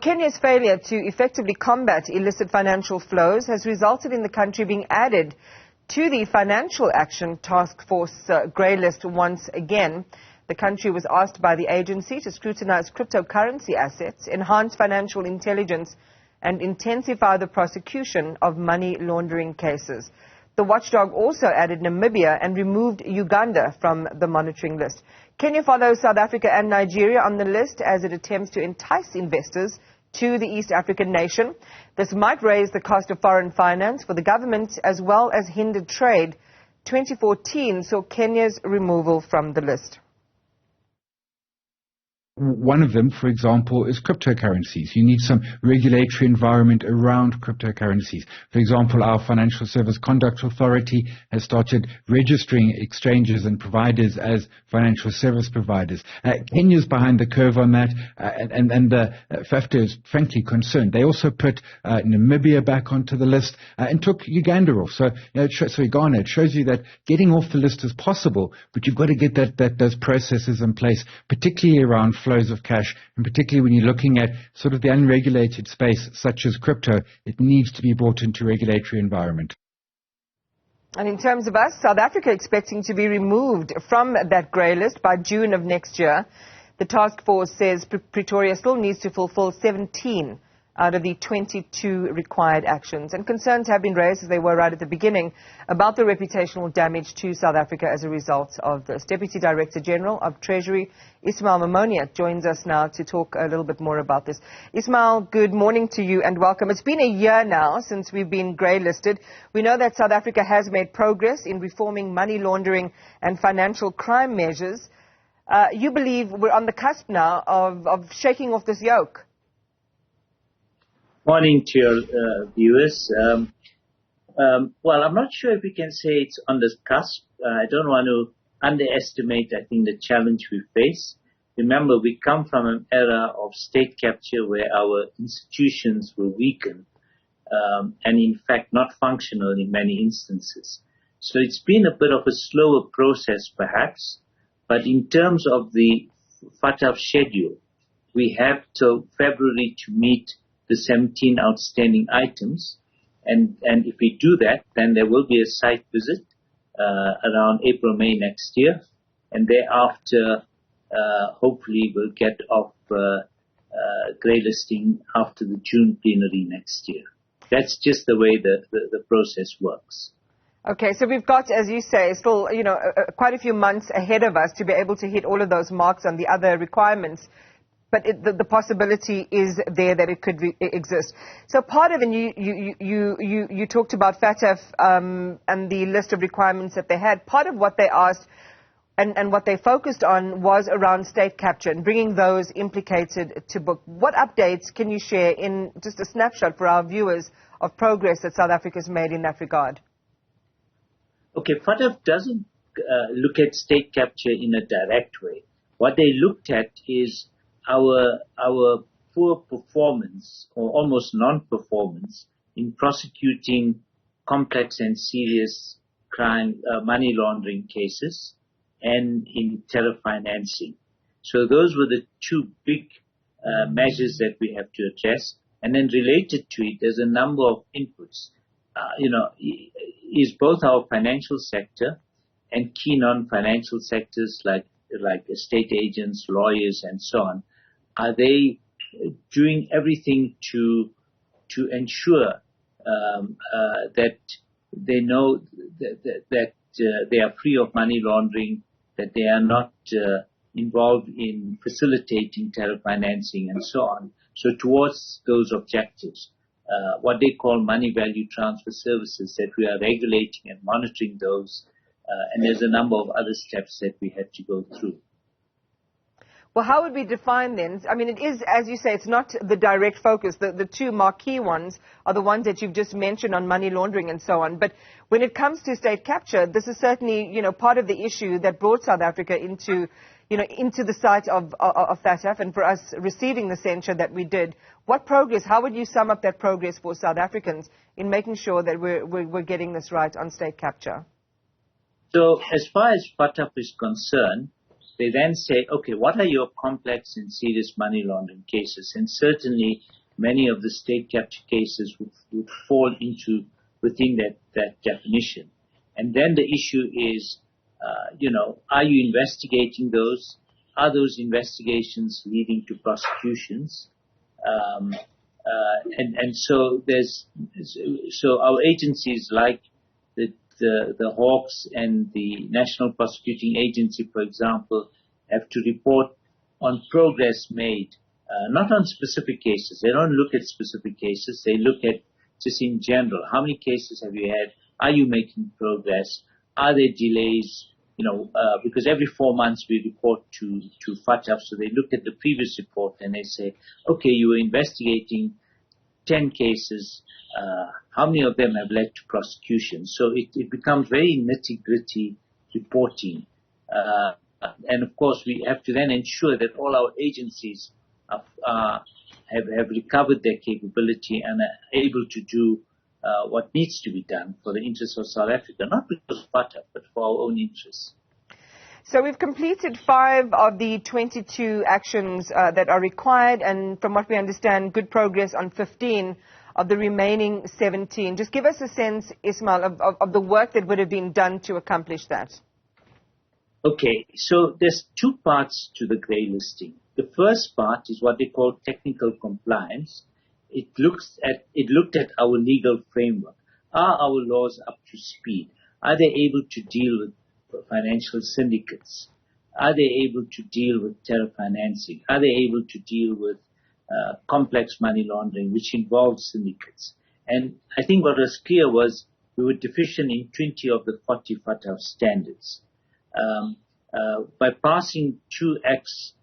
Kenya's failure to effectively combat illicit financial flows has resulted in the country being added to the Financial Action Task Force grey list once again. The country was asked by the agency to scrutinize cryptocurrency assets, enhance financial intelligence, and intensify the prosecution of money laundering cases. The watchdog also added Namibia and removed Uganda from the monitoring list. Kenya follows South Africa and Nigeria on the list as it attempts to entice investors to the East African nation. This might raise the cost of foreign finance for the government as well as hinder trade. 2014 saw Kenya's removal from the list. One of them, for example, is cryptocurrencies. You need some regulatory environment around cryptocurrencies. For example, our Financial Service Conduct Authority has started registering exchanges and providers as financial service providers. Kenya's behind the curve on that, and the FAFTA is frankly concerned. They also put Namibia back onto the list and took Uganda off. So, Ghana, it shows you that getting off the list is possible, but you've got to get those processes in place, particularly around flows of cash, and particularly when you're looking at sort of the unregulated space such as crypto, it needs to be brought into regulatory environment. And in terms of us, South Africa expecting to be removed from that grey list by June of next year. The task force says Pretoria still needs to fulfill 17 out of the 22 required actions. And concerns have been raised, as they were right at the beginning, about the reputational damage to South Africa as a result of this. Deputy Director General of Treasury, Ismail Mamonia, joins us now to talk a little bit more about this. Ismail, good morning to you and welcome. It's been a year now since we've been grey listed. We know that South Africa has made progress in reforming money laundering and financial crime measures. You believe we're on the cusp now of shaking off this yoke? Morning to your viewers. Well, I'm not sure if we can say it's on the cusp. I don't want to underestimate, I think, the challenge we face. Remember, we come from an era of state capture where our institutions were weakened and, in fact, not functional in many instances. So it's been a bit of a slower process, perhaps. But in terms of the FATF schedule, we have till February to meet the 17 outstanding items, and if we do that, then there will be a site visit around April, May next year, and thereafter, hopefully, we'll get off grey listing after the June plenary next year. That's just the way the process works. Okay, so we've got, as you say, still, quite a few months ahead of us to be able to hit all of those marks on the other requirements. But the possibility is there that it could exist. So part of it, you talked about FATF and the list of requirements that they had. Part of what they asked and what they focused on was around state capture and bringing those implicated to book. What updates can you share in just a snapshot for our viewers of progress that South Africa's made in that regard? Okay, FATF doesn't look at state capture in a direct way. What they looked at is our poor performance or almost non-performance in prosecuting complex and serious crime, money laundering cases and in terror financing. So those were the two big measures that we have to address. And then related to it, there's a number of inputs. Is both our financial sector and key non-financial sectors like estate agents, lawyers, and so on, are they doing everything to ensure that they know that they are free of money laundering, that they are not involved in facilitating terror financing, and so on? So towards those objectives, what they call money value transfer services, that we are regulating and monitoring those, and there's a number of other steps that we had to go through. Well, how would we define then? I mean, it is, as you say, it's not the direct focus. The two marquee ones are the ones that you've just mentioned on money laundering and so on. But when it comes to state capture, this is certainly, part of the issue that brought South Africa into the sight of FATF, and for us receiving the censure that we did. What progress, how would you sum up that progress for South Africans in making sure that we're getting this right on state capture? So as far as FATF is concerned, they then say, okay, what are your complex and serious money laundering cases? And certainly many of the state capture cases would fall within that definition. And then the issue is, are you investigating those? Are those investigations leading to prosecutions? So our agencies like the Hawks and the National Prosecuting Agency, for example, have to report on progress made, not on specific cases. They don't look at specific cases. They look at just in general. How many cases have you had? Are you making progress? Are there delays? Because every 4 months we report to FATF, so they look at the previous report and they say, okay, you were investigating 10 cases, how many of them have led to prosecution? So it becomes very nitty-gritty reporting. And of course, we have to then ensure that all our agencies have recovered their capability and are able to do what needs to be done for the interests of South Africa, not because of FATF, but for our own interests. So we've completed 5 of the 22 actions that are required, and from what we understand, good progress on 15 of the remaining 17. Just give us a sense, Ismail, of the work that would have been done to accomplish that. Okay, so there's 2 parts to the grey listing. The first part is what they call technical compliance. It looked at our legal framework. Are our laws up to speed? Are they able to deal with financial syndicates? Are they able to deal with terror financing? Are they able to deal with complex money laundering, which involves syndicates? And I think what was clear was we were deficient in 20 of the 40 FATF standards. By passing 2 acts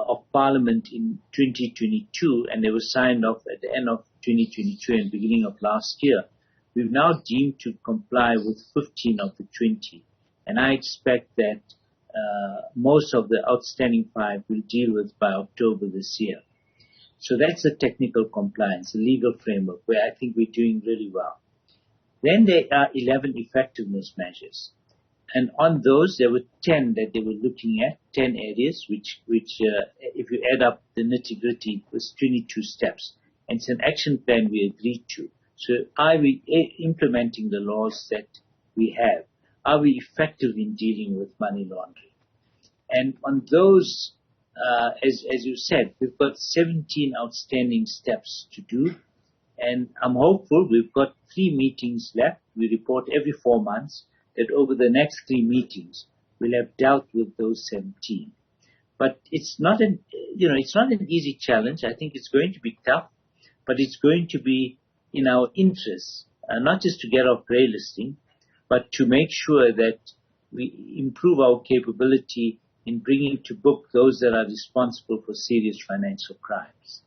of Parliament in 2022, and they were signed off at the end of 2022 and beginning of last year, we've now deemed to comply with 15 of the 20. And I expect that most of the outstanding 5 will deal with by October this year. So that's the technical compliance, the legal framework, where I think we're doing really well. Then there are 11 effectiveness measures. And on those, there were 10 that they were looking at, 10 areas, which if you add up the nitty-gritty, was 22 steps. And it's an action plan we agreed to. So are we implementing the laws that we have? Are we effective in dealing with money laundering? And on those, as you said, we've got 17 outstanding steps to do. And I'm hopeful we've got 3 meetings left. We report every 4 months that over the next 3 meetings, we'll have dealt with those 17. But it's not an easy challenge. I think it's going to be tough, but it's going to be in our interests, not just to get off grey listing, but to make sure that we improve our capability in bringing to book those that are responsible for serious financial crimes.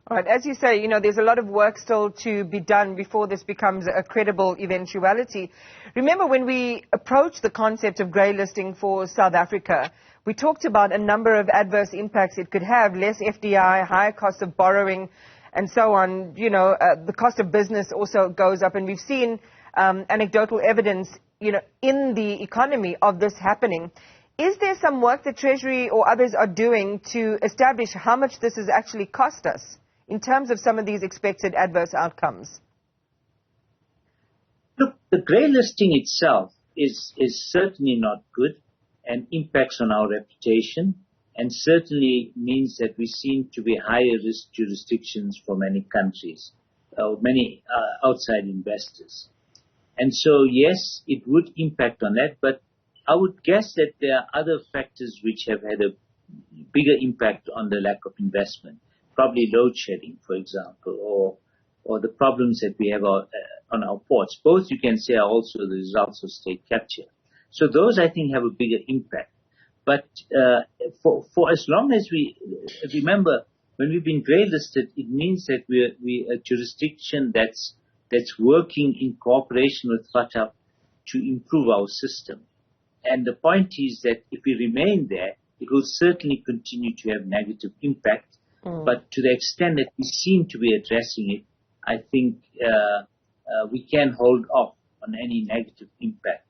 All right. As you say, there's a lot of work still to be done before this becomes a credible eventuality. Remember, when we approached the concept of grey listing for South Africa, we talked about a number of adverse impacts it could have: less FDI, higher cost of borrowing, and so on. The cost of business also goes up, and we've seen anecdotal evidence, in the economy of this happening. Is there some work that Treasury or others are doing to establish how much this has actually cost us in terms of some of these expected adverse outcomes? Look, the grey listing itself is certainly not good and impacts on our reputation, and certainly means that we seem to be higher risk jurisdictions for many countries, many outside investors. And so, yes, it would impact on that, but I would guess that there are other factors which have had a bigger impact on the lack of investment, probably load shedding, for example, or the problems that we have on our ports. Both, you can say, are also the results of state capture. So those, I think, have a bigger impact. But for as long as we remember, when we've been grey listed, it means that we're a jurisdiction that's working in cooperation with FATF to improve our system. And the point is that if we remain there, it will certainly continue to have negative impact. But to the extent that we seem to be addressing it, I think we can hold off on any negative impact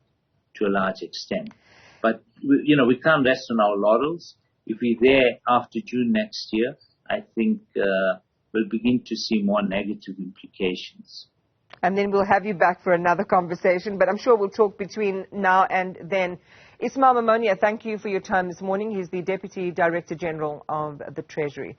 to a large extent. But, we can't rest on our laurels. If we're there after June next year, I think we'll begin to see more negative implications. And then we'll have you back for another conversation, but I'm sure we'll talk between now and then. Ismail Mamonia, thank you for your time this morning. He's the Deputy Director General of the Treasury.